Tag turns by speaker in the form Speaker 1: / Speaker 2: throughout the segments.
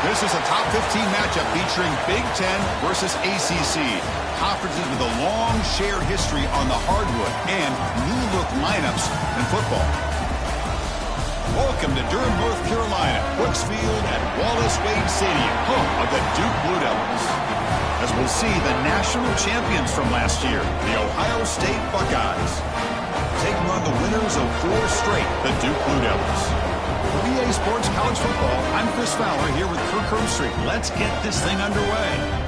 Speaker 1: This is a top 15 matchup featuring Big Ten versus ACC. Conferences with a long shared history on the hardwood and new-look lineups in football. Welcome to Durham, North Carolina, Brooks Field at Wallace Wade Stadium, home of the Duke Blue Devils. As we'll see, the national champions from last year, the Ohio State Buckeyes, taking on the winners of 4 straight, the Duke Blue Devils. For EA Sports College Football, I'm Chris Fowler here with Kirk Herbstreit. Let's get this thing underway.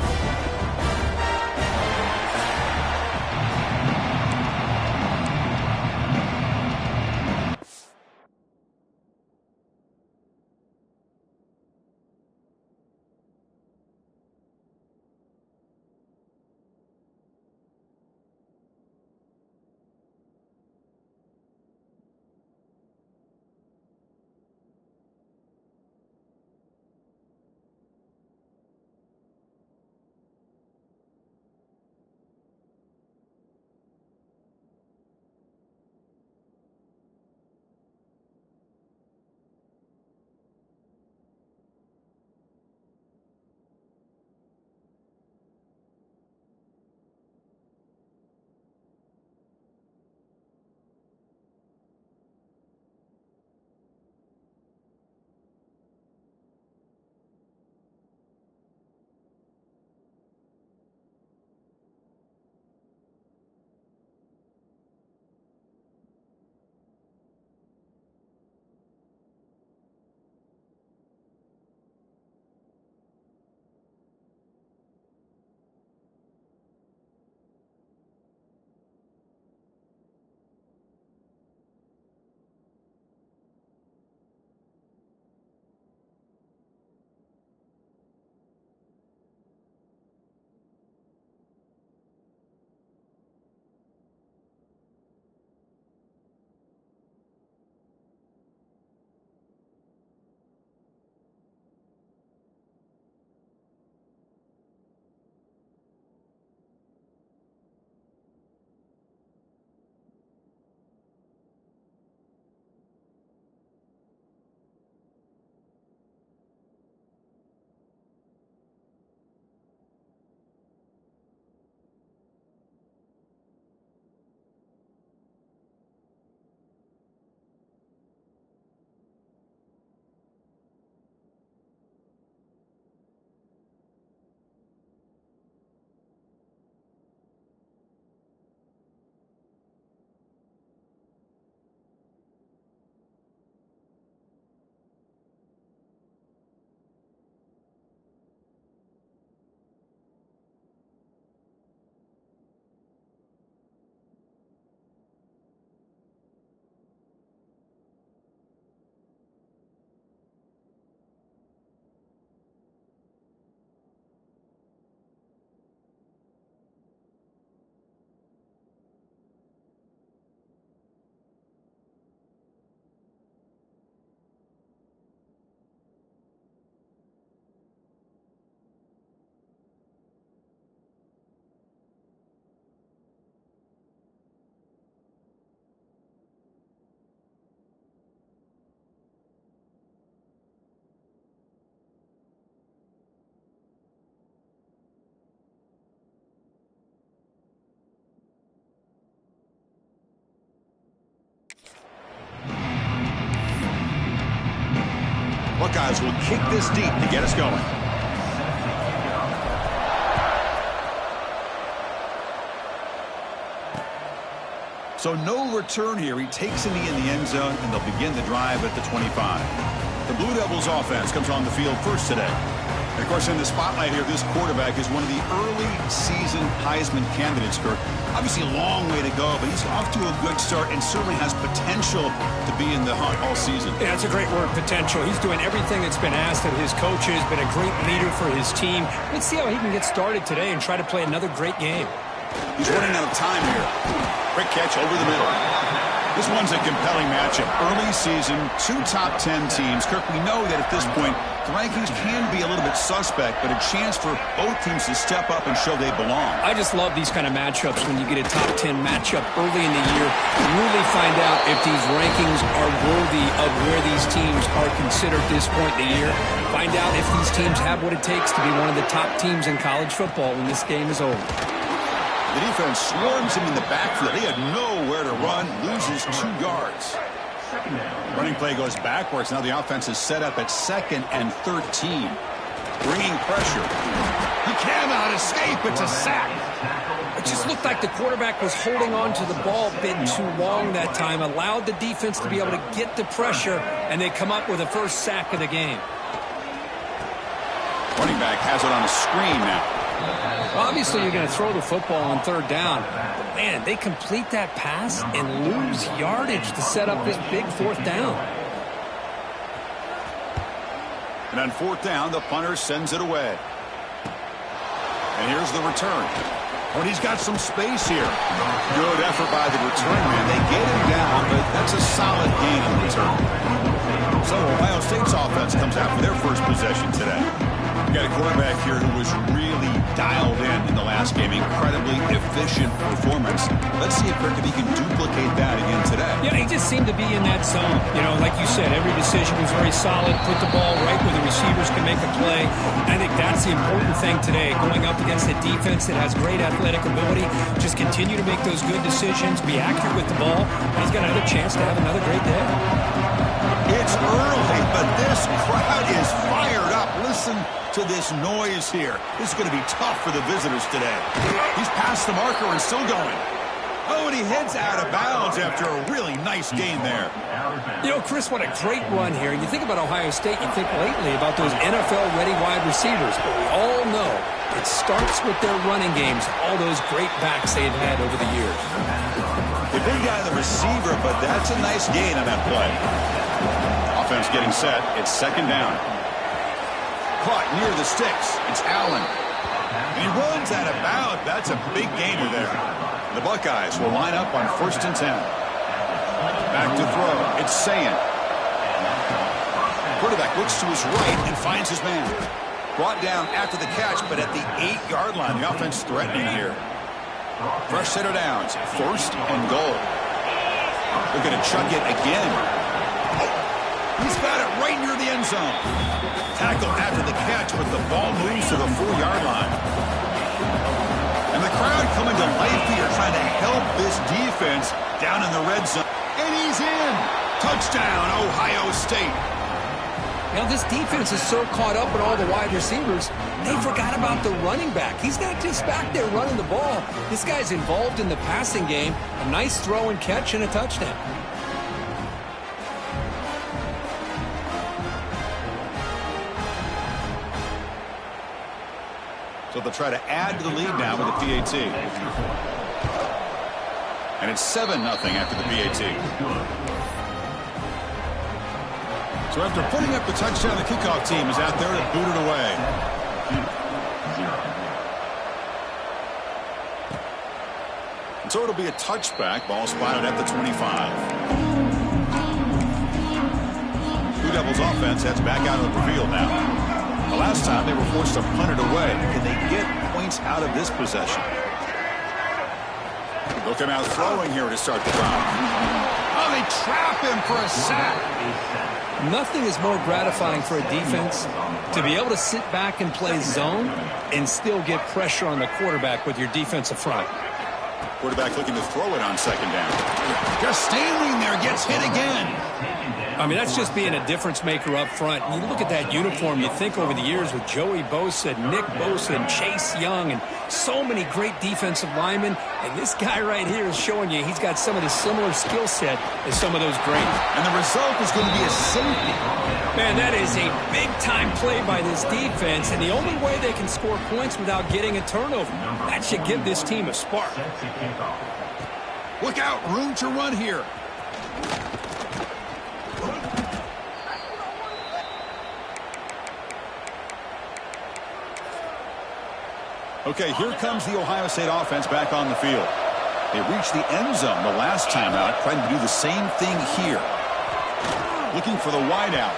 Speaker 1: Buckeyes will kick this deep to get us going. So no return here. He takes a knee in the end zone, and they'll begin the drive at the 25. The Blue Devils offense comes on the field first today. And, of course, in the spotlight here, this quarterback is one of the early season Heisman candidates, Kirk. Obviously a long way to go, but he's off to a good start and certainly has potential to be in the hunt all season.
Speaker 2: Yeah, that's a great word, potential. He's doing everything that's been asked of his coaches, been a great leader for his team. Let's see how he can get started today and try to play another great game.
Speaker 1: He's running out of time here. Quick catch over the middle. This one's a compelling matchup. Early season, two top 10 teams. Kirk, we know that at this point, the rankings can be a little bit suspect, but a chance for both teams to step up and show they belong.
Speaker 2: I just love these kind of matchups when you get a top 10 matchup early in the year. Really find out if these rankings are worthy of where these teams are considered this point in the year. Find out if these teams have what it takes to be one of the top teams in college football when this game is over.
Speaker 1: The defense swarms him in the backfield. He had nowhere to run, loses 2 yards. Running play goes backwards. Now the offense is set up at 2nd and 13. Bringing pressure. He cannot escape. It's a sack.
Speaker 2: It just looked like the quarterback was holding on to the ball a bit too long that time, allowed the defense to be able to get the pressure, and they come up with a first sack of the game.
Speaker 1: Running back has it on a screen now.
Speaker 2: Obviously, you're going to throw the football on 3rd down. But, man, they complete that pass and lose yardage to set up this big 4th down.
Speaker 1: And on 4th down, the punter sends it away. And here's the return. Oh, and he's got some space here. Good effort by the return man. They get him down, but that's a solid gain on the return. So Ohio State's offense comes out for their first possession today. We got a quarterback here who was really dialed in the last game. Incredibly efficient performance. Let's see if he can duplicate that again today.
Speaker 2: Yeah, he just seemed to be in that zone. You know, like you said, every decision was very solid. Put the ball right where the receivers can make a play. I think that's the important thing today. Going up against a defense that has great athletic ability. Just continue to make those good decisions. Be accurate with the ball. He's got another chance to have another great day.
Speaker 1: It's early, but this crowd is fired up. Listen to this noise here. This is going to be tough for the visitors today. He's past the marker and still going. Oh, and he heads out of bounds after a really nice gain there.
Speaker 2: You know, Chris, what a great run here. And you think about Ohio State, you think lately about those NFL-ready wide receivers. But we all know it starts with their running games, all those great backs they've had over the years.
Speaker 1: The big guy, the receiver, but that's a nice gain on that play. Offense getting set. It's 2nd down. Caught near the sticks. It's Allen. And he runs out of bounds. That's a big gainer there. The Buckeyes will line up on 1st and 10. Back to throw. It's Sayin. Quarterback looks to his right and finds his man. Brought down after the catch, but at the 8-yard line. The offense threatening here. Fresh set of downs. 1st and goal. They're going to chuck it again. He's got it right near the end zone. Tackle after the catch, but the ball moves to the 4-yard line. And the crowd coming to life here, trying to help this defense down in the red zone. And he's in. Touchdown, Ohio State.
Speaker 2: Now, this defense is so caught up in all the wide receivers, they forgot about the running back. He's not just back there running the ball. This guy's involved in the passing game. A nice throw and catch and a touchdown.
Speaker 1: So they'll try to add to the lead now with the PAT. And it's 7-0 after the PAT. So after putting up the touchdown, the kickoff team is out there to boot it away. And so it'll be a touchback. Ball spotted at the 25. Blue Devils offense heads back out of the field now. The last time they were forced to punt it away. Can they get points out of this possession? They'll come out throwing here to start the drive. Oh, they trap him for a sack.
Speaker 2: Nothing is more gratifying for a defense to be able to sit back and play zone and still get pressure on the quarterback with your defensive front.
Speaker 1: Quarterback looking to throw it on 2nd down. Just standing there, gets hit again.
Speaker 2: I mean, that's just being a difference maker up front. And you look at that uniform, you think over the years with Joey Bosa, Nick Bosa, and Chase Young, and so many great defensive linemen. And this guy right here is showing you he's got some of the similar skill set as some of those great.
Speaker 1: And the result is going to be a safety.
Speaker 2: Man, that is a big-time play by this defense, and the only way they can score points without getting a turnover. That should give this team a spark.
Speaker 1: Look out, room to run here. Okay, here comes the Ohio State offense back on the field. They reached the end zone the last time out, trying to do the same thing here. Looking for the wideout,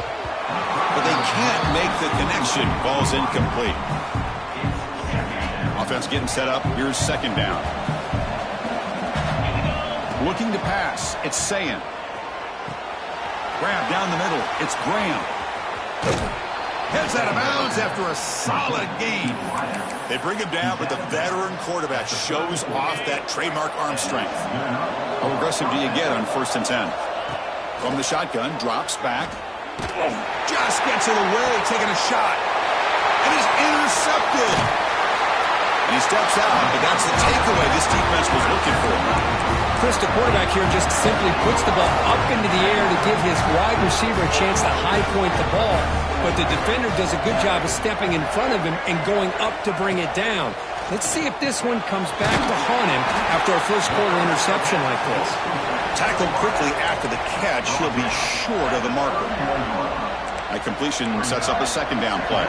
Speaker 1: but they can't make the connection. Ball's incomplete. Offense getting set up. Here's second down. Looking to pass. It's Sayan. Grab down the middle. It's Graham. Heads out of bounds after a solid gain. They bring him down, but the veteran quarterback shows off that trademark arm strength. How aggressive do you get on 1st and 10? From the shotgun, drops back. Just gets it away, taking a shot. And is intercepted. And he steps out, but that's the takeaway this defense was looking for.
Speaker 2: Chris, the quarterback here just simply puts the ball up into the air to give his wide receiver a chance to high point the ball. But the defender does a good job of stepping in front of him and going up to bring it down. Let's see if this one comes back to haunt him after a first-quarter interception like this.
Speaker 1: Tackled quickly after the catch. He'll be short of the marker. That completion sets up a second down play.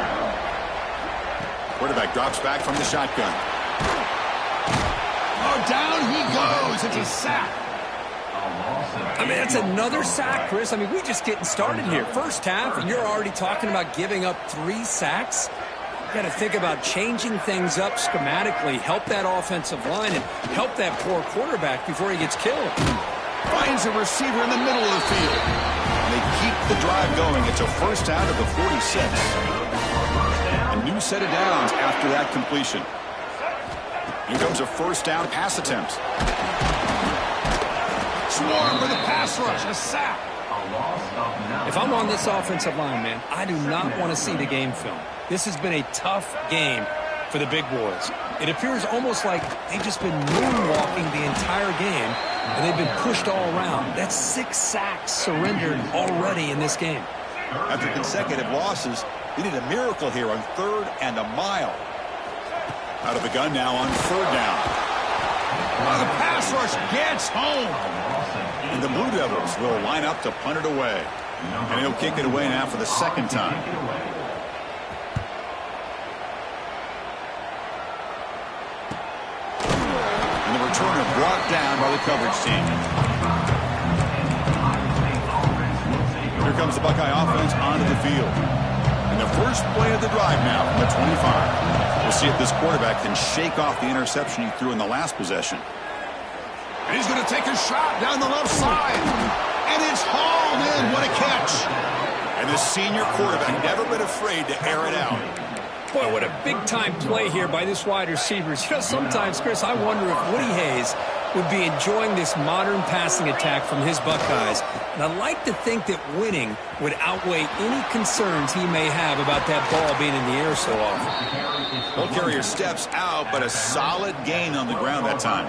Speaker 1: Quarterback drops back from the shotgun. Oh, down he goes. It's a sack.
Speaker 2: I mean, that's another sack, Chris. I mean, we're just getting started here. First half, and you're already talking about giving up 3 sacks. You got to think about changing things up schematically, help that offensive line, and help that poor quarterback before he gets killed.
Speaker 1: Finds a receiver in the middle of the field. And they keep the drive going. It's a first out of the 46. A new set of downs after that completion. Here comes a first down pass attempt. Swarm for the pass rush. A sack.
Speaker 2: If I'm on this offensive line, man, I do not want to see the game film. This has been a tough game for the big boys. It appears almost like they've just been moonwalking the entire game, and they've been pushed all around. That's 6 sacks surrendered already in this game.
Speaker 1: After consecutive losses, they need a miracle here on 3rd and a mile. Out of the gun now on 3rd down. Oh, the pass rush gets home. And the Blue Devils will line up to punt it away. And he'll kick it away now for the second time. And the returner brought down by the coverage team. Here comes the Buckeye offense onto the field. And the first play of the drive now from the 25. We'll see if this quarterback can shake off the interception he threw in the last possession. And he's going to take a shot down the left side. And it's hauled in. What a catch. And the senior quarterback never been afraid to air it out.
Speaker 2: Boy, what a big-time play here by this wide receivers. You know, sometimes, Chris, I wonder if Woody Hayes would be enjoying this modern passing attack from his Buckeyes. And I'd like to think that winning would outweigh any concerns he may have about that ball being in the air so often.
Speaker 1: Ball carrier steps out, but a solid gain on the ground that time.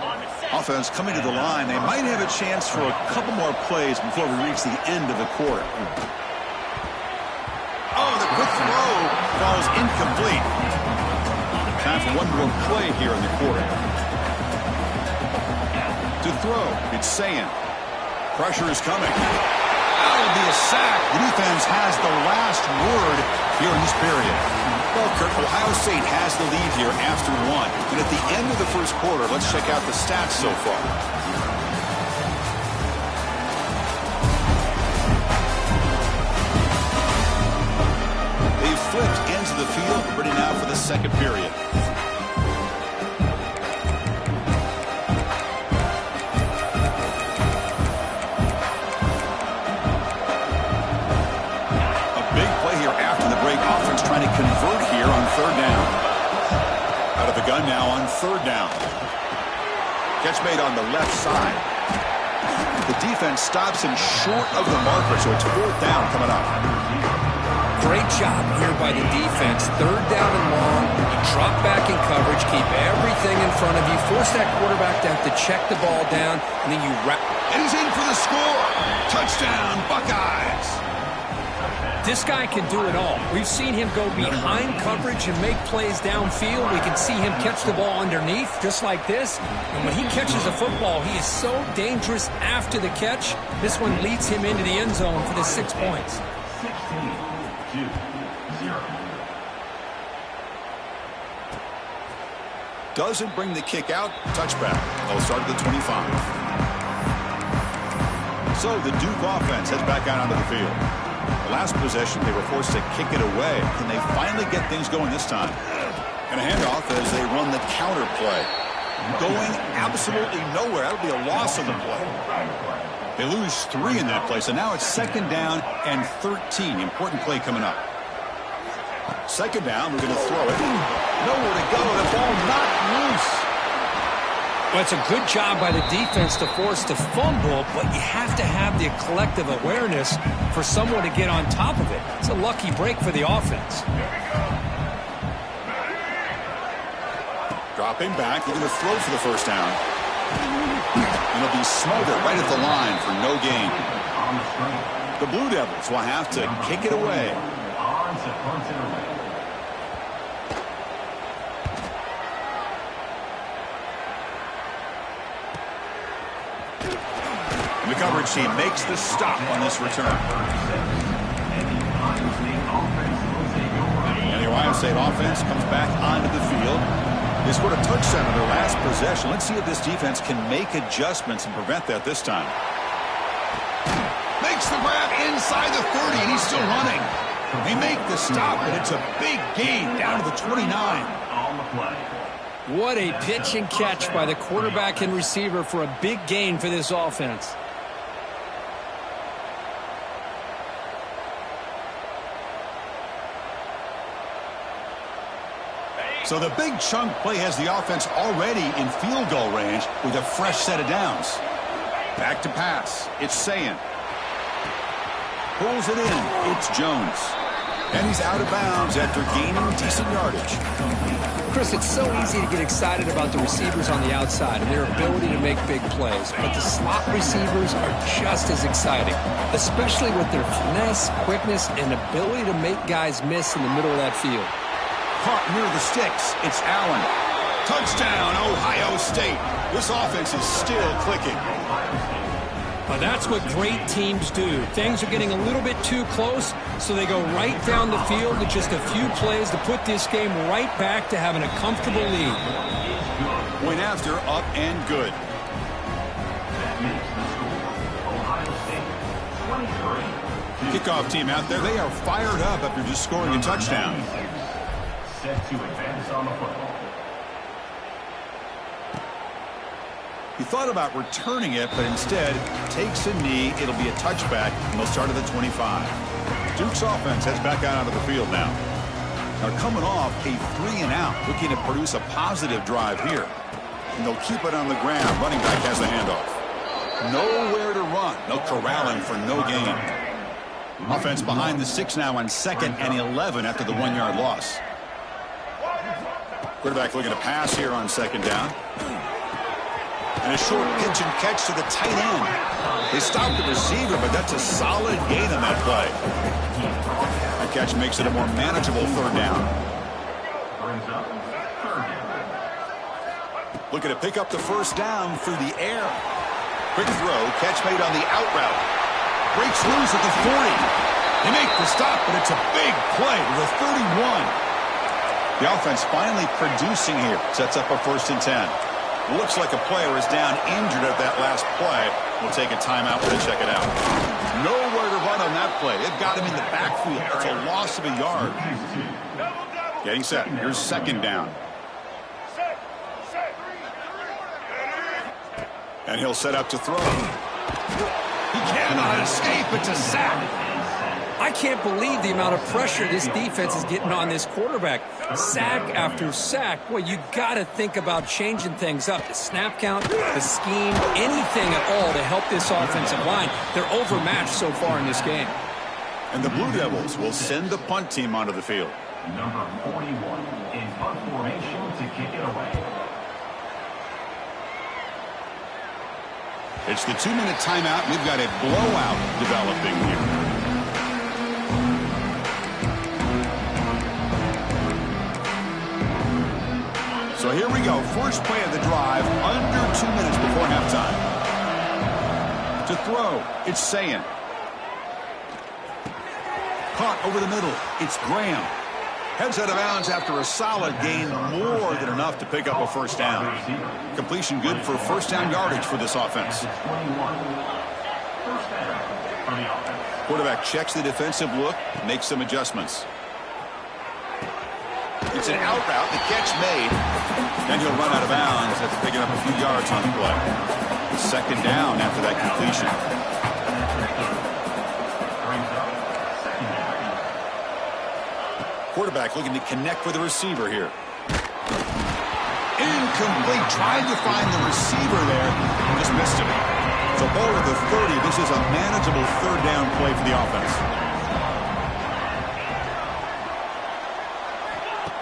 Speaker 1: Offense coming to the line. They might have a chance for a couple more plays before we reach the end of the quarter. Oh, the quick throw falls incomplete. Time for one more play here in the quarter. To throw, it's Sayan. Pressure is coming. That'll be a sack. The defense has the last word here in this period. Well, Kirk, Ohio State has the lead here after 1. And at the end of the first quarter, let's check out the stats so far. They've flipped ends of the field, ready now for the second period. Trying to convert here on 3rd down. Out of the gun now on 3rd down. Catch made on the left side. The defense stops him short of the marker, so it's 4th down coming up.
Speaker 2: Great job here by the defense. 3rd down and long. You drop back in coverage, keep everything in front of you, force that quarterback to have to check the ball down, and then you wrap.
Speaker 1: And he's in for the score. Touchdown, Buckeyes.
Speaker 2: This guy can do it all. We've seen him go behind coverage and make plays downfield. We can see him catch the ball underneath, just like this. And when he catches a football, he is so dangerous after the catch. This one leads him into the end zone for the 6 points. 16-0.
Speaker 1: Doesn't bring the kick out. Touchback. They'll start at the 25. So the Duke offense heads back out onto the field. The last possession, they were forced to kick it away. Can they finally get things going this time? And a handoff as they run the counter play. Going absolutely nowhere. That'll be a loss of the play. They lose 3 in that play, so now it's 2nd down and 13. Important play coming up. 2nd down, we're going to throw it. Nowhere to go. The ball knocked loose.
Speaker 2: Well, it's a good job by the defense to force the fumble, but you have to have the collective awareness for someone to get on top of it. It's a lucky break for the offense.
Speaker 1: Dropping back, looking to throw for the 1st down. And it'll be Smolder right at the line for no gain. The Blue Devils will have to kick it away. And the coverage team makes the stop on this return. And the Ohio State offense comes back onto the field. They scored a touchdown on their last possession. Let's see if this defense can make adjustments and prevent that this time. Makes the grab inside the 30, and he's still running. They make the stop, but it's a big gain down to the 29.
Speaker 2: What a pitch and catch by the quarterback and receiver for a big gain for this offense.
Speaker 1: So the big chunk play has the offense already in field goal range with a fresh set of downs. Back to pass. It's Sayin. Pulls it in. It's Jones. And he's out of bounds after gaining decent yardage.
Speaker 2: Chris, it's so easy to get excited about the receivers on the outside and their ability to make big plays. But the slot receivers are just as exciting, especially with their finesse, quickness, and ability to make guys miss in the middle of that field.
Speaker 1: Caught near the sticks. It's Allen. Touchdown, Ohio State. This offense is still clicking.
Speaker 2: That's what great teams do. Things are getting a little bit too close, so they go right down the field with just a few plays to put this game right back to having a comfortable lead.
Speaker 1: Point after, up and good. Kickoff team out there. They are fired up after just scoring a touchdown. Set to advance on the football. He thought about returning it, but instead takes a knee. It'll be a touchback, and they'll start at the 25. Duke's offense heads back out onto the field now. They're coming off a 3-and-out, looking to produce a positive drive here. And they'll keep it on the ground. Running back has the handoff. Nowhere to run. No corralling for no gain. Offense behind the 6 now on 2nd and 11 after the 1-yard loss. Quarterback looking to pass here on 2nd down. And a short pitch and catch to the tight end. They stopped the receiver, but that's a solid gain on that play. That catch makes it a more manageable 3rd down. Looking to pick up the 1st down through the air. Quick throw, catch made on the out route. Breaks loose at the 40. They make the stop, but it's a big play with a 31. The offense finally producing here. Sets up a 1st and 10. Looks like a player is down injured at that last play. We'll take a timeout to check it out. Nowhere to run on that play. They've got him in the backfield. That's a loss of a yard. Getting set. Here's 2nd down. And he'll set up to throw. He cannot escape. It's a sack.
Speaker 2: I can't believe the amount of pressure this defense is getting on this quarterback. Sack after sack. Well, you got to think about changing things up. The snap count, the scheme, anything at all to help this offensive line. They're overmatched so far in this game.
Speaker 1: And the Blue Devils will send the punt team onto the field.
Speaker 3: Number 41 in punt formation to kick it away.
Speaker 1: It's the 2-minute timeout. We've got a blowout developing here. So here we go. First play of the drive, under 2 minutes before halftime. To throw, it's Sayin. Caught over the middle. It's Graham. Heads out of bounds after a solid gain, more than enough to pick up a first down. Completion good for first down yardage for this offense. Quarterback checks the defensive look, makes some adjustments. It's an out route, the catch made, and he'll run out of bounds after picking up a few yards on the play. Second down after that completion. Quarterback looking to connect with the receiver here. Incomplete, trying to find the receiver there, just missed him. So ball to the 30, this is a manageable third down play for the offense.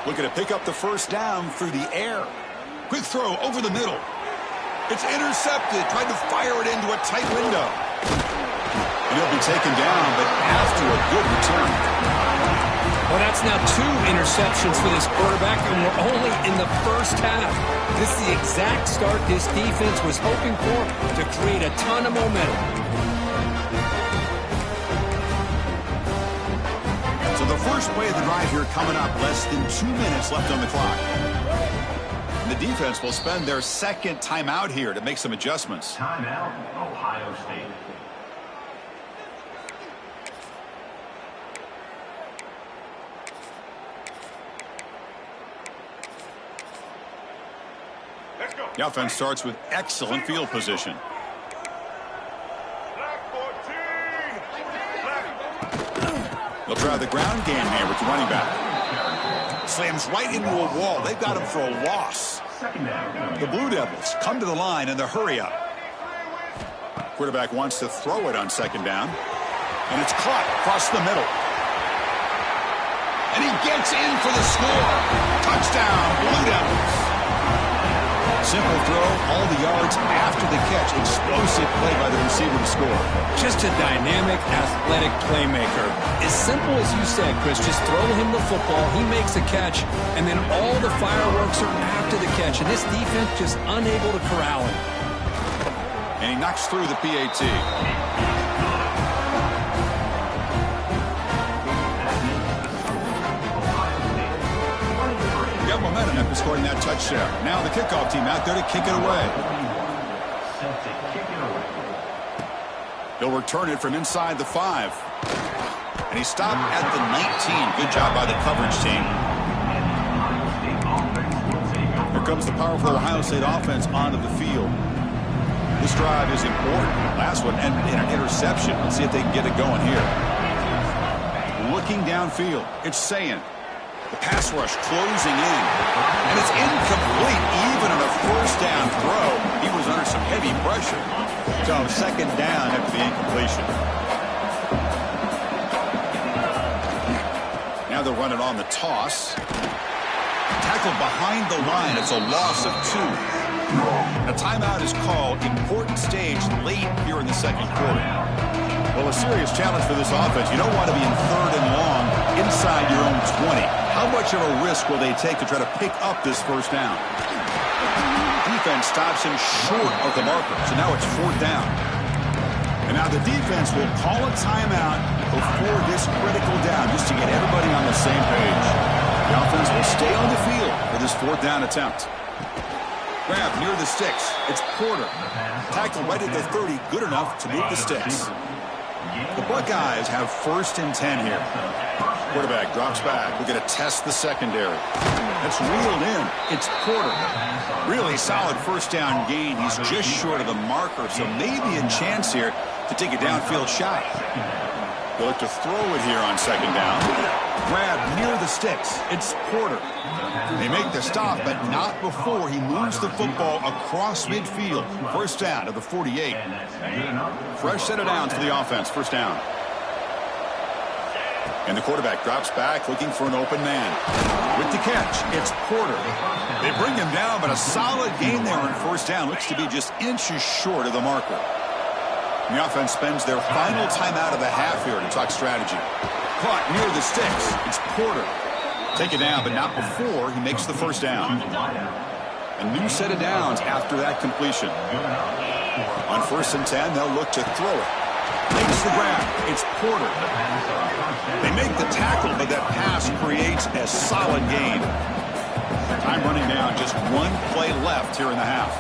Speaker 1: Looking to pick up the first down through the air. Quick throw over the middle. It's intercepted, tried to fire it into a tight window. And he'll be taken down, but after a good return.
Speaker 2: Well, that's now 2 interceptions for this quarterback, and we're only in the first half. This is the exact start this defense was hoping for to create a ton of momentum.
Speaker 1: So the first play of the drive here coming up, less than 2 minutes left on the clock. And the defense will spend their second timeout here to make some adjustments.
Speaker 3: Timeout, Ohio State.
Speaker 1: The offense starts with excellent field position. They'll try the ground game here with the running back. Slams right into a wall. They've got him for a loss. The Blue Devils come to the line in the hurry up. Quarterback wants to throw it on second down. And it's caught across the middle. And he gets in for the score. Touchdown, Blue Devils. Simple throw, all the yards after the catch. Explosive play by the receiver to score.
Speaker 2: Just a dynamic, athletic playmaker. As simple as you said, Chris, just throw him the football, he makes a catch, and then all the fireworks are after the catch. And this defense just unable to corral him.
Speaker 1: And he knocks through the PAT. Momentum after scoring that touchdown. Now the kickoff team out there to kick it away. He'll return it from inside the 5. And he stopped at the 19. Good job by the coverage team. Here comes the powerful Ohio State offense onto the field. This drive is important. Last one ended in an interception. Let's see if they can get it going here. Looking downfield, it's Sayin. The pass rush closing in. And it's incomplete even on a first down throw. He was under some heavy pressure. So second down after the incompletion. Now they'll run it on the toss. Tackled behind the line. It's a loss of 2. A timeout is called. Important stage late here in the second quarter. Well, a serious challenge for this offense. You don't want to be in third and long inside your own 20. How much of a risk will they take to try to pick up this first down? Defense stops him short of the marker, so now it's fourth down. And now the defense will call a timeout before this critical down, just to get everybody on the same page. The offense will stay on the field for this fourth down attempt. Grab near the sticks. It's Porter. Tackle right at the 30, good enough to move the sticks. The Buckeyes have first and 10 here. Quarterback drops back. We're going to test the secondary. It's wheeled in. It's Porter. Really solid first down gain. He's just short of the marker, so maybe a chance here to take a downfield shot. They'll look to throw it here on second down. Grab near the sticks. It's Porter. They make the stop, but not before he moves the football across midfield. First down to the 48. Fresh set of downs for the offense. First down. And the quarterback drops back looking for an open man. With the catch, it's Porter. They bring him down, but a solid gain there on first down. Looks to be just inches short of the marker. And the offense spends their final timeout of the half here to talk strategy. Caught near the sticks. It's Porter. Take it down, but not before he makes the first down. A new set of downs after that completion. On first and 10, they'll look to throw it. Makes the grab. It's Porter. They make the tackle, but that pass creates a solid gain. Time running down, just one play left here in the half.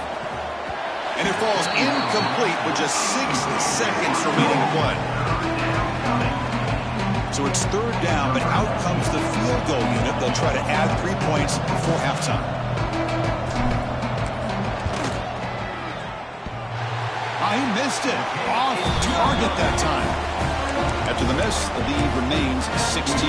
Speaker 1: And it falls incomplete with just 6 seconds remaining to play. So it's third down, but out comes the field goal unit. They'll try to add 3 points before halftime. He missed it. Off target that time. After the miss, the lead remains 16.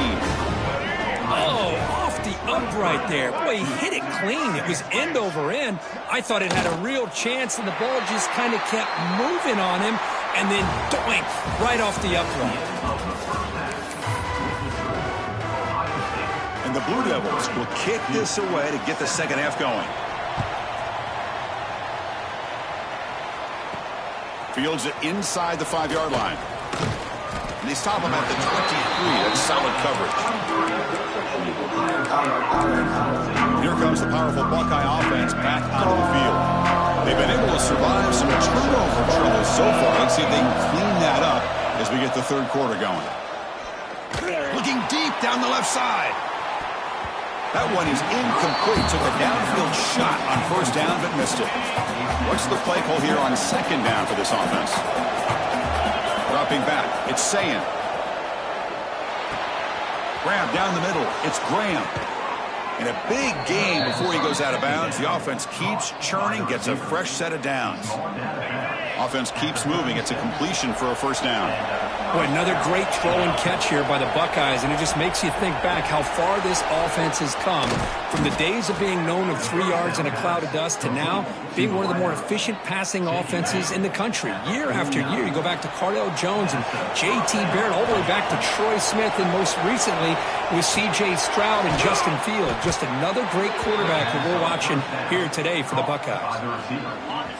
Speaker 2: Oh, off the upright there. Boy, he hit it clean. It was end over end. I thought it had a real chance, and the ball just kind of kept moving on him, and then doink, right off the upright.
Speaker 1: And the Blue Devils will kick this away to get the second half going. Fields it inside the 5-yard line. And they stop him at the 23. That's solid coverage. Here comes the powerful Buckeye offense back onto the field. They've been able to survive some turnover trouble so far. Let's see if they can clean that up as we get the third quarter going. Looking deep down the left side. That one is incomplete. Took a downfield shot on first down, but missed it. What's the play call here on second down for this offense? Dropping back. It's Sayin. Grab down the middle. It's Graham. In a big game before he goes out of bounds, the offense keeps churning, gets a fresh set of downs. Offense keeps moving. It's a completion for a first down.
Speaker 2: Boy, another great throw and catch here by the Buckeyes, and it just makes you think back how far this offense has come from the days of being known of 3 yards in a cloud of dust to now being one of the more efficient passing offenses in the country. Year after year, you go back to Cardell Jones and J.T. Barrett, all the way back to Troy Smith, and most recently with C.J. Stroud and Justin Fields. Just another great quarterback that we're watching here today for the Buckeyes.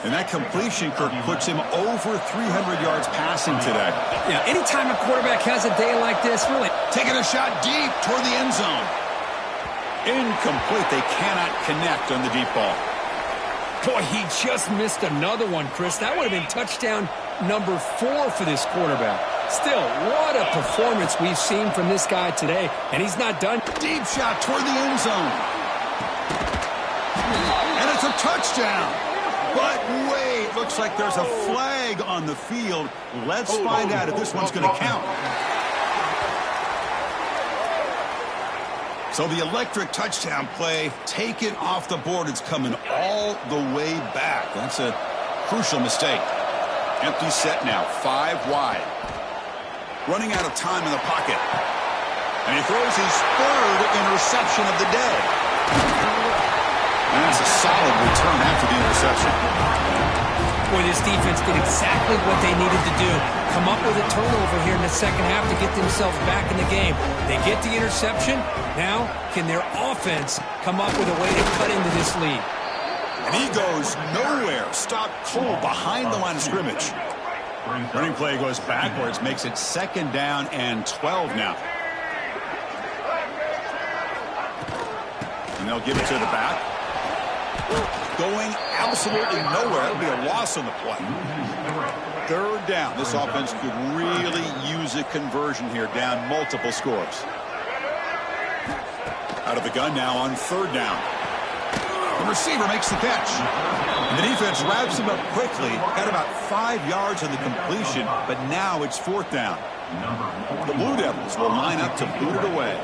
Speaker 1: And that completion, Kirk, puts him over 300 yards passing today.
Speaker 2: Yeah, anytime a quarterback has a day like this, really.
Speaker 1: Taking a shot deep toward the end zone. Incomplete. They cannot connect on the deep ball.
Speaker 2: Boy, he just missed another one, Chris. That would have been touchdown number 4 for this quarterback. Still, what a performance we've seen from this guy today. And he's not done.
Speaker 1: Deep shot toward the end zone. And it's a touchdown. But wait, looks like there's a flag on the field. Let's find out if this one's going to count. So the electric touchdown play, taken off the board. It's coming all the way back. That's a crucial mistake. Empty set now, 5 wide. Running out of time in the pocket. And he throws his third interception of the day. And that's a solid return after the interception.
Speaker 2: Boy, this defense did exactly what they needed to do. Come up with a turnover here in the second half to get themselves back in the game. They get the interception. Now, can their offense come up with a way to cut into this lead?
Speaker 1: And he goes nowhere. Stopped cold behind the line of scrimmage. Running play goes backwards, makes it second down and 12 now. And they'll give it to the back. Going absolutely nowhere. That'll be a loss on the play. Third down. This offense could really use a conversion here, down multiple scores. Out of the gun now on third down. The receiver makes the catch. And the defense wraps him up quickly. Got about 5 yards on the completion, but now it's fourth down. The Blue Devils will line up to boot it away.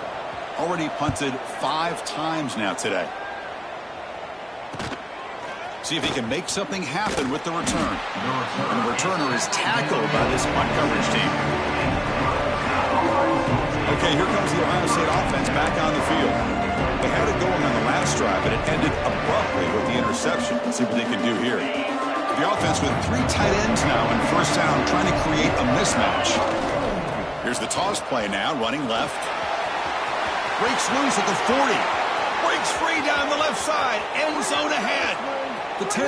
Speaker 1: Already punted 5 times now today. See if he can make something happen with the return. And the returner is tackled by this punt coverage team. Okay, here comes the Ohio State offense back on the field. They had it going on the last drive, but it ended abruptly with the interception. Let's see what they can do here. The offense with 3 tight ends now on first down, trying to create a mismatch. Here's the toss play now, running left. Breaks loose at the 40. Breaks free down the left side. End zone ahead. The 10.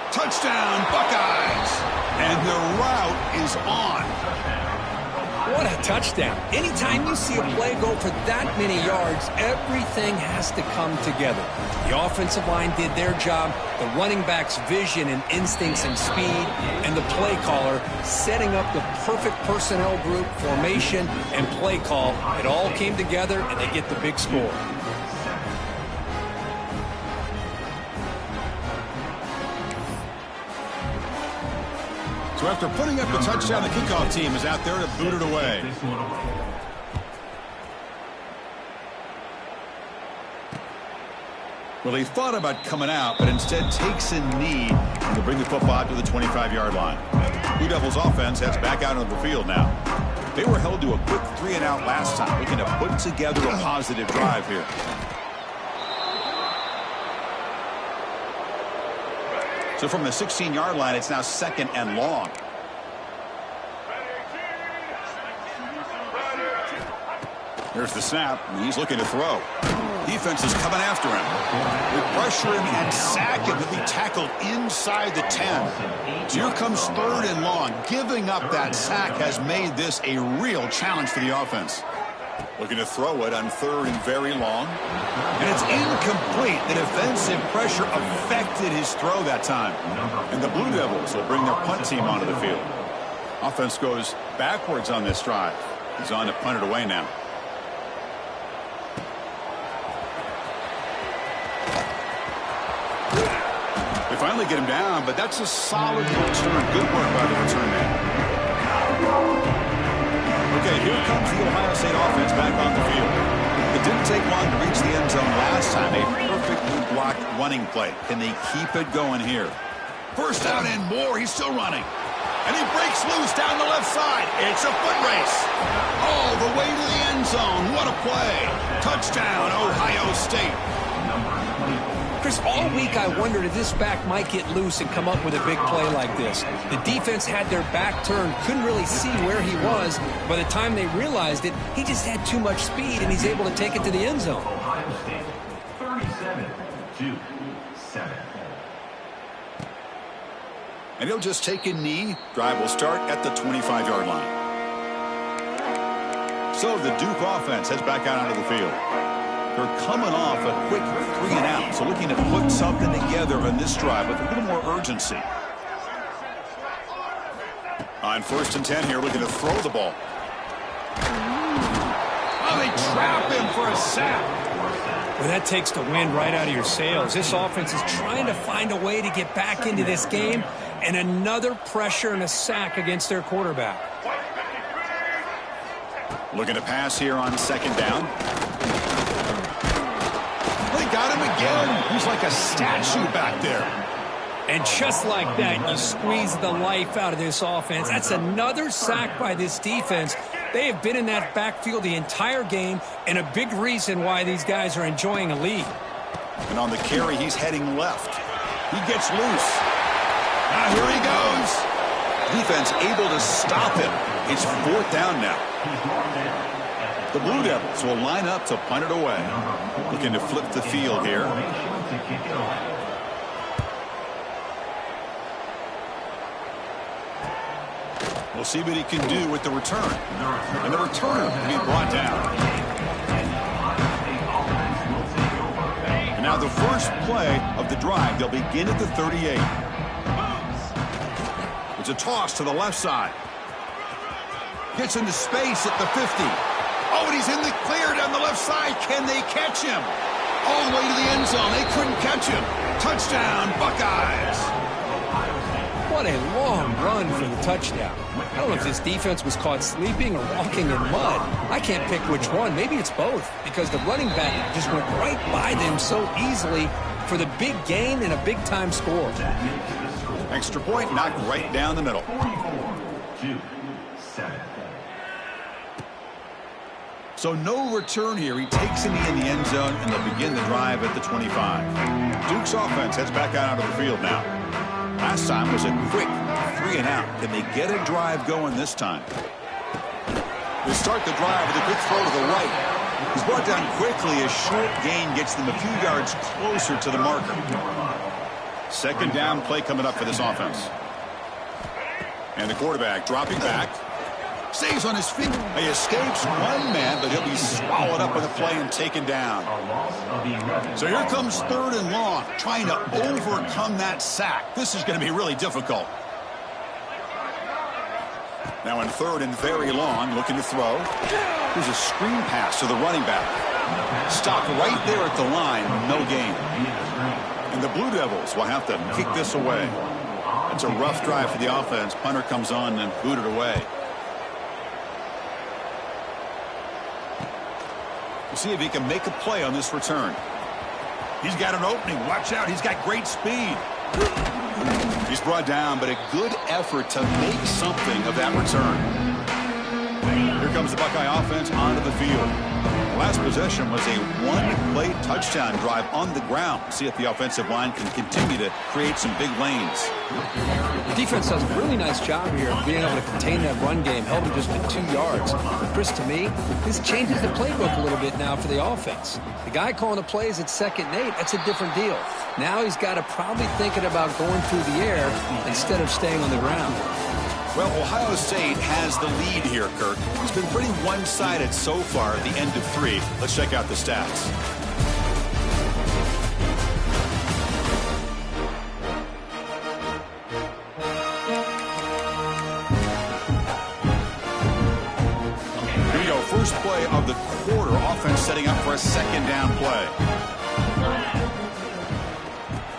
Speaker 1: Touchdown, Buckeyes. And the route is on.
Speaker 2: What a touchdown. Anytime you see a play go for that many yards, everything has to come together. The offensive line did their job, the running back's vision and instincts and speed, and the play caller setting up the perfect personnel group, formation, and play call. It all came together, and they get the big score.
Speaker 1: So after putting up the touchdown, the kickoff team is out there to boot it away. Well, he thought about coming out, but instead takes a knee to bring the football to the 25-yard line. Blue Devils offense heads back out onto the field now. They were held to a quick 3-and-out last time, looking to put together a positive drive here. So from the 16-yard line, it's now 2nd and long. Here's the snap, and he's looking to throw. Defense is coming after him. They pressure him and sack him. He'll be tackled inside the 10. So here comes 3rd and long. Giving up that sack has made this a real challenge for the offense. Looking to throw it on 3rd and very long. And it's incomplete. The defensive pressure affected his throw that time. And the Blue Devils will bring their punt team onto the field. Offense goes backwards on this drive. He's on to punt it away now. They finally get him down, but that's a solid return. Good work by the return man. Okay, here comes the Ohio State offense back on the field. It didn't take long to reach the end zone last time. A perfectly blocked running play. Can they keep it going here? First down and more. He's still running. And he breaks loose down the left side. It's a foot race. All the way to the end zone. What a play. Touchdown, Ohio State.
Speaker 2: Chris, all week I wondered if this back might get loose and come up with a big play like this. The defense had their back turned, couldn't really see where he was. By the time they realized it, he just had too much speed, and he's able to take it to the end zone.
Speaker 3: Ohio State, 37-7.
Speaker 1: And he'll just take a knee. Drive will start at the 25-yard line. So the Duke offense heads back out onto the field. They're coming off a quick 3-and-out, so looking to put something together in this drive with a little more urgency. On 1st and 10 here, looking to throw the ball. Oh, they trap him for a sack.
Speaker 2: Well, that takes the wind right out of your sails. This offense is trying to find a way to get back into this game, and another pressure and a sack against their quarterback.
Speaker 1: Looking to pass here on 2nd down. They got him again. He's like a statue back there.
Speaker 2: And just like that, you squeeze the life out of this offense. That's another sack by this defense. They have been in that backfield the entire game, and a big reason why these guys are enjoying a lead.
Speaker 1: And on the carry, he's heading left. He gets loose. Now here he goes. Defense able to stop him. It's 4th down now. The Blue Devils will line up to punt it away. Looking to flip the field here. We'll see what he can do with the return. And the return will be brought down. And now the first play of the drive. They'll begin at the 38. It's a toss to the left side. Gets into space at the 50. Oh, and he's in the clear down the left side. Can they catch him? All the way to the end zone. They couldn't catch him. Touchdown, Buckeyes.
Speaker 2: What a long run for the touchdown. I don't know if this defense was caught sleeping or walking in mud. I can't pick which one. Maybe it's both, because the running back just went right by them so easily for the big gain and a big-time score.
Speaker 1: Extra point knocked right down the middle.
Speaker 3: 44-7.
Speaker 1: So no return here. He takes a knee in the end zone, and they'll begin the drive at the 25. Duke's offense heads back out onto the field now. Last time was a quick 3-and-out. Can they get a drive going this time? They start the drive with a good throw to the right. He's brought down quickly. A short gain gets them a few yards closer to the marker. 2nd down play coming up for this offense. And the quarterback dropping back. Stays on his feet. He escapes one man, but he'll be swallowed up in the play and taken down. So here comes 3rd and long, trying to overcome that sack. This is going to be really difficult. Now in 3rd and very long, looking to throw. Here's a screen pass to the running back. Stopped right there at the line, no gain. And the Blue Devils will have to kick this away. It's a rough drive for the offense. Punter comes on and booted away. We'll see if he can make a play on this return. He's got an opening. Watch out. He's got great speed. He's brought down, but a good effort to make something of that return. Here comes the Buckeye offense onto the field. The last possession was a one-play touchdown drive on the ground. See if the offensive line can continue to create some big lanes.
Speaker 2: The defense does a really nice job here of being able to contain that run game. Held him just to 2 yards. Chris, to me, this changes the playbook a little bit now for the offense. The guy calling the plays at 2nd and 8, that's a different deal. Now he's got to probably thinking about going through the air instead of staying on the ground.
Speaker 1: Well, Ohio State has the lead here, Kirk. It's been pretty one-sided so far at the end of 3. Let's check out the stats. Here we go. First play of the quarter. Offense setting up for a 2nd down play.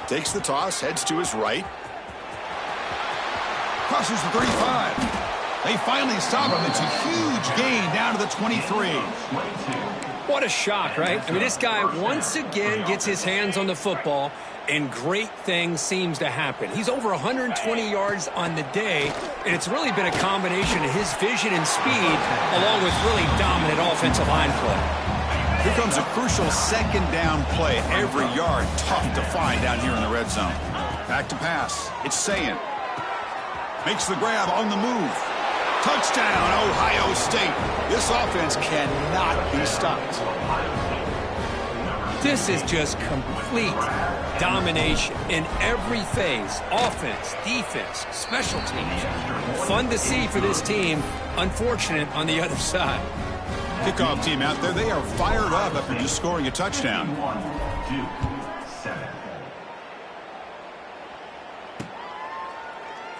Speaker 1: Takes the toss, heads to his right. Crosses the 35. They finally stop him. It's a huge gain down to the 23.
Speaker 2: What a shock, right? I mean, this guy once again gets his hands on the football, and great things seems to happen. He's over 120 yards on the day, and it's really been a combination of his vision and speed along with really dominant offensive line play.
Speaker 1: Here comes a crucial 2nd down play. Every yard tough to find down here in the red zone. Back to pass. It's Sayin. Makes the grab on the move. Touchdown, Ohio State. This offense cannot be stopped.
Speaker 2: This is just complete domination in every phase. Offense, defense, special teams. Fun to see for this team. Unfortunate on the other side.
Speaker 1: Kickoff team out there. They are fired up after just scoring a touchdown.
Speaker 3: 7.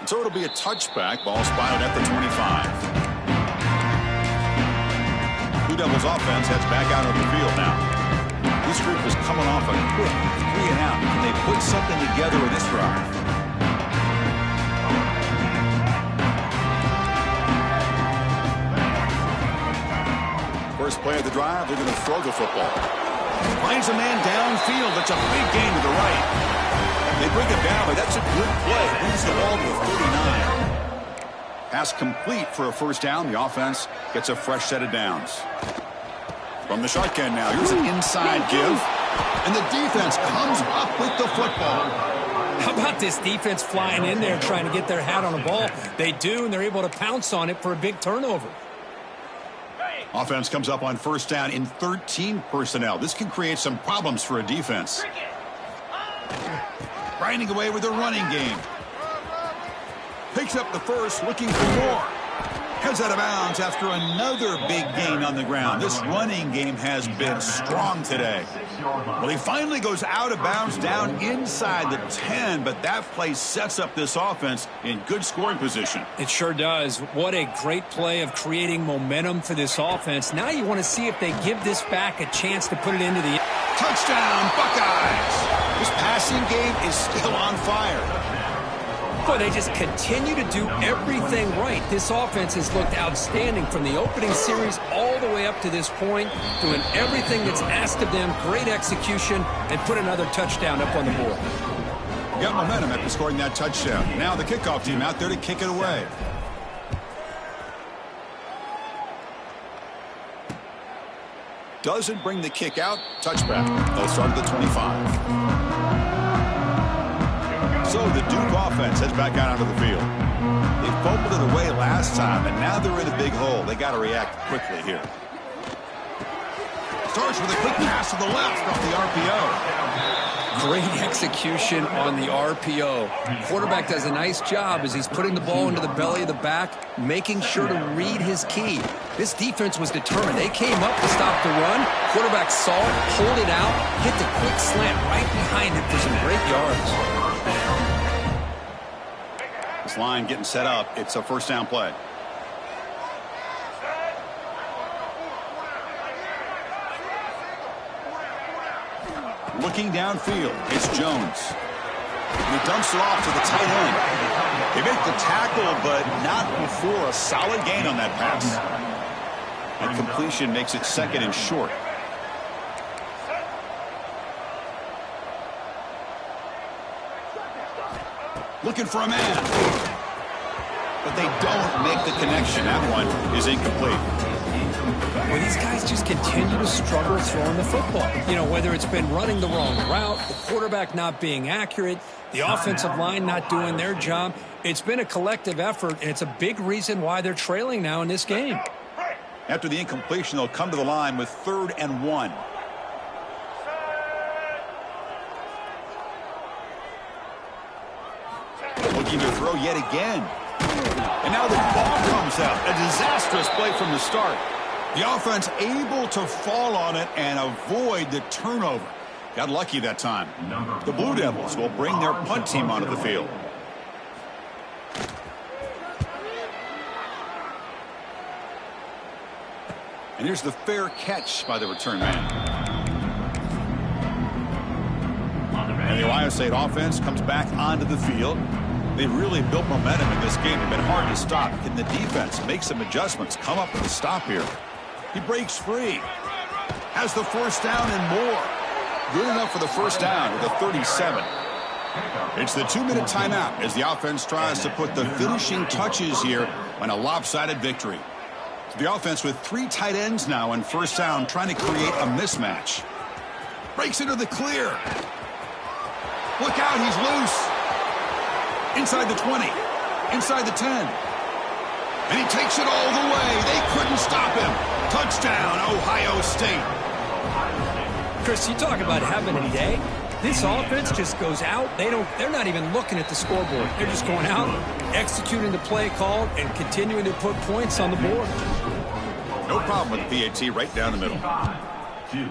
Speaker 1: So it'll be a touchback. Ball spotted at the 25. Blue Devils offense heads back out on the field now. This group is coming off a quick 3 and out. Can they put something together with this drive? First play of the drive, they're going to throw the football. Finds a man downfield. That's a big gain to the right. They bring it down, but that's a good play. Brings the ball to the 39. Pass complete for a 1st down. The offense gets a fresh set of downs. From the shotgun now, here's an inside give. And the defense comes up with the football.
Speaker 2: How about this defense flying in there trying to get their hat on the ball? They do, and they're able to pounce on it for a big turnover.
Speaker 1: Offense comes up on 1st down in 13 personnel. This can create some problems for a defense. Grinding away with the running game. Picks up the 1st, looking for more. Heads out of bounds after another big gain on the ground. This running game has been strong today. Well, he finally goes out of bounds down inside the 10, but that play sets up this offense in good scoring position.
Speaker 2: It sure does. What a great play of creating momentum for this offense. Now you want to see if they give this back a chance to put it into the...
Speaker 1: Touchdown, Buckeyes! This passing game is still on fire.
Speaker 2: Boy, they just continue to do everything right. This offense has looked outstanding from the opening series all the way up to this point, doing everything that's asked of them, great execution, and put another touchdown up on the board.
Speaker 1: Got momentum after scoring that touchdown. Now the kickoff team out there to kick it away. Doesn't bring the kick out. Touchback. They'll start at the 25. So the Duke offense heads back out onto the field. They fumbled it away last time, and now they're in a big hole. They got to react quickly here. starts with a quick pass to the left off the RPO.
Speaker 2: Great execution on the RPO. Quarterback does a nice job as he's putting the ball into the belly of the back, making sure to read his key. This defense was determined. They came up to stop the run. Quarterback saw it, pulled it out, hit the quick slant right behind it for some great yards.
Speaker 1: This line getting set up. It's a first down play. Looking downfield, it's Jones. And he dumps it off to the tight end. They make the tackle, but not before a solid gain on that pass. And completion makes it second and short. Looking for a man. But they don't make the connection. That one is incomplete.
Speaker 2: Well, these guys just continue to struggle throwing the football. You know, whether it's been running the wrong route, the quarterback not being accurate, the offensive line not doing their job. It's been a collective effort, and it's a big reason why they're trailing now in this game.
Speaker 1: After the incompletion, they'll come to the line with 3rd and 1. Looking to throw yet again. And now the ball comes out. A disastrous play from the start. The offense able to fall on it and avoid the turnover. Got lucky that time. The Blue Devils will bring their punt team onto the field. And here's the fair catch by the return man. And the Ohio State offense comes back onto the field. They've really built momentum in this game. It's been hard to stop. Can the defense make some adjustments? Come up with a stop here. He breaks free. Has the first down and more. Good enough for the first down with a 37. It's the 2-minute timeout as the offense tries to put the finishing touches here on a lopsided victory. The offense with 3 tight ends now on first down, trying to create a mismatch. Breaks into the clear. Look out, he's loose. Inside the 20. Inside the 10. And he takes it all the way. They couldn't stop him. Touchdown, Ohio State.
Speaker 2: Chris, you talk about having a day. This offense just goes out. They're not even looking at the scoreboard. They're just going out, executing the play called, and continuing to put points on the board.
Speaker 1: No problem with the PAT right down the middle.
Speaker 3: 2-7.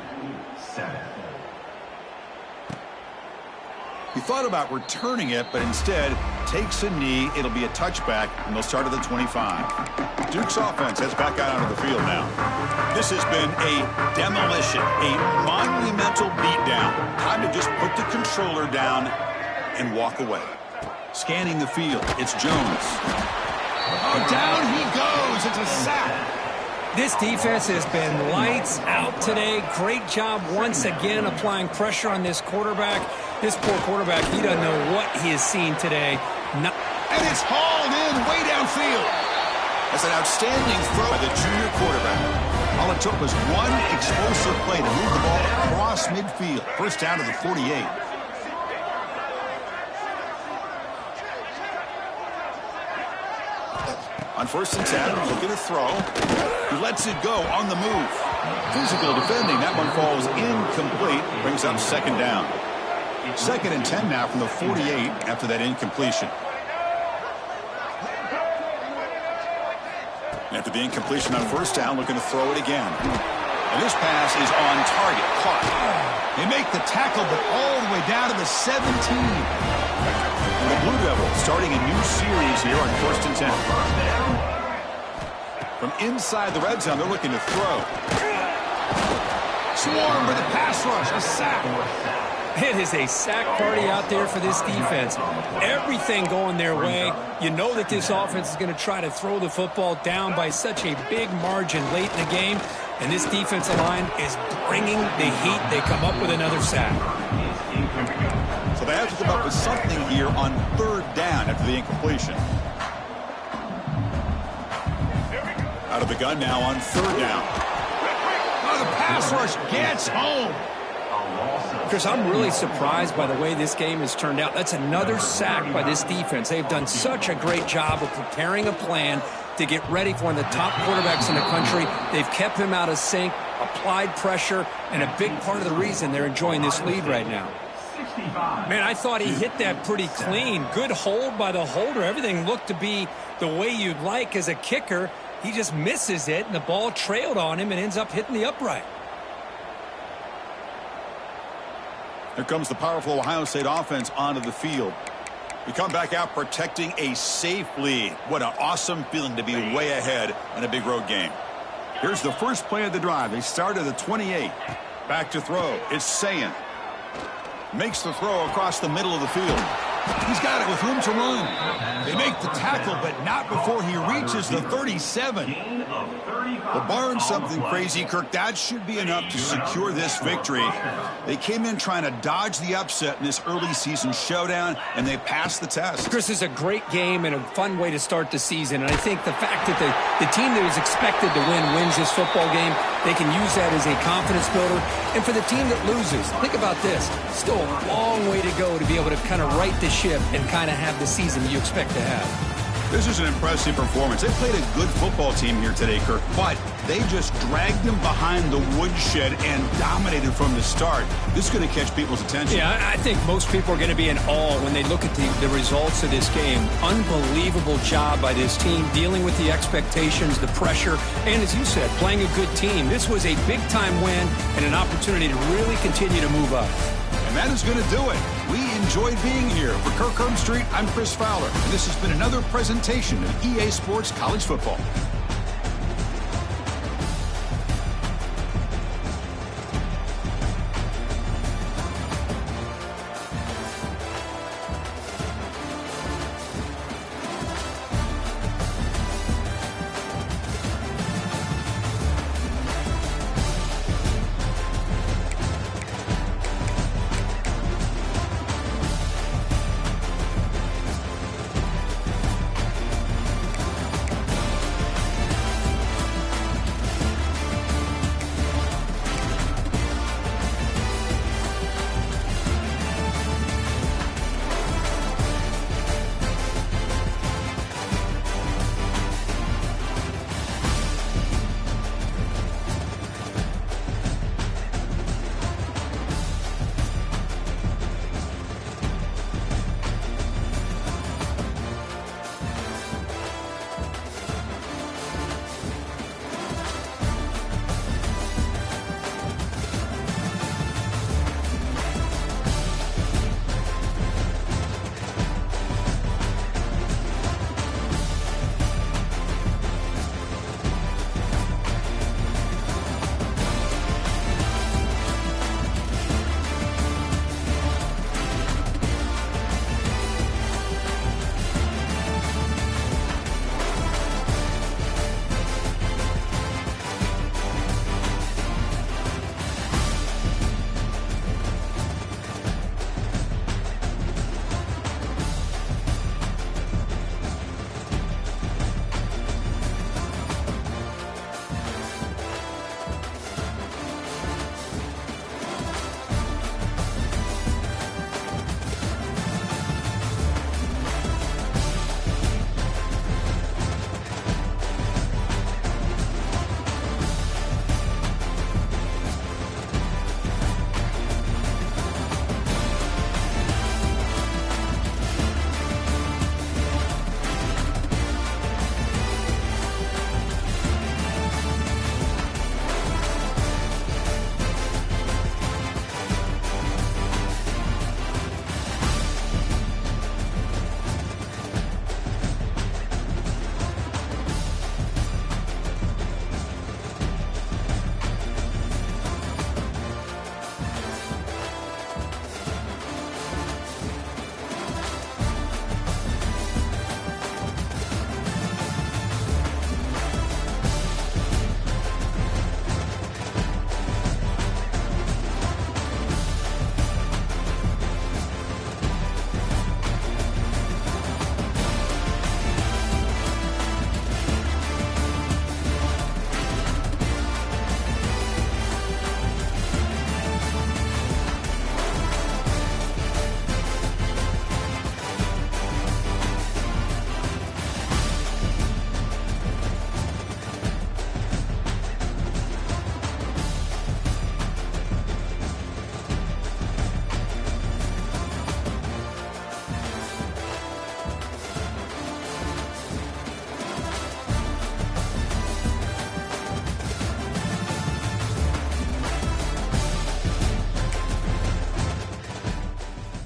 Speaker 1: He thought about returning it, but instead takes a knee. It'll be a touchback, and they'll start at the 25. Duke's offense heads back out onto the field now. This has been a demolition, a monumental beatdown. Time to just put the controller down and walk away. Scanning the field, it's Jones. Oh, down he goes. It's a sack.
Speaker 2: This defense has been lights out today. Great job once again applying pressure on this quarterback. This poor quarterback, he doesn't know what he has seen today.
Speaker 1: And it's hauled in way downfield. That's an outstanding throw by the junior quarterback. All it took was one explosive play to move the ball across midfield. First down to the 48. On 1st and 10, looking to throw. He lets it go on the move. Physical defending. That one falls incomplete. Brings up 2nd down. 2nd and 10 now from the 48 after that incompletion. After the incompletion on 1st down, looking to throw it again. And this pass is on target. Caught. They make the tackle, but all the way down to the 17. And the Blue Devils starting a new series here on 1st and 10. From inside the red zone, they're looking to throw. Swarm with a pass rush, a sack.
Speaker 2: It is a sack party out there for this defense. Everything going their way. You know that this offense is going to try to throw the football down by such a big margin late in the game. And this defensive line is bringing the heat. They come up with another sack.
Speaker 1: So they have to come up with something here on 3rd down after the incompletion. Out of the gun now on 3rd down. Oh, the pass rush gets home.
Speaker 2: Chris, I'm really surprised by the way this game has turned out. That's another sack by this defense. They've done such a great job of preparing a plan to get ready for one of the top quarterbacks in the country. They've kept him out of sync, a applied pressure, and a big part of the reason they're enjoying this lead right now. Man, I thought he hit that pretty clean. Good hold by the holder. Everything looked to be the way you'd like as a kicker. He just misses it, and the ball trailed on him and ends up hitting the upright.
Speaker 1: Here comes the powerful Ohio State offense onto the field. We come back out protecting a safe lead. What an awesome feeling to be way ahead in a big road game. Here's the first play of the drive. They start at the 28. Back to throw. It's Sayin. Makes the throw across the middle of the field. He's got it with room to run. They make the tackle, but not before he reaches the 37. Well, barring something crazy, Kirk, that should be enough to secure this victory. They came in trying to dodge the upset in this early season showdown, and they passed the test.
Speaker 2: Chris, is a great game and a fun way to start the season. And I think the fact that the team that is expected to win wins this football game, they can use that as a confidence builder. And for the team that loses, think about this. Still a long way to go to be able to kind of right the ship and kind of have the season you expect to have.
Speaker 1: This is an impressive performance. They played a good football team here today, Kirk, but they just dragged them behind the woodshed and dominated from the start. This is going to catch people's attention.
Speaker 2: Yeah, I think most people are going to be in awe when they look at the results of this game. Unbelievable job by this team, dealing with the expectations, the pressure, and as you said, playing a good team. This was a big-time win and an opportunity to really continue to move up.
Speaker 1: And that is going to do it. We enjoyed being here. For Kirk Herbstreit, I'm Chris Fowler. And this has been another presentation of EA Sports College Football.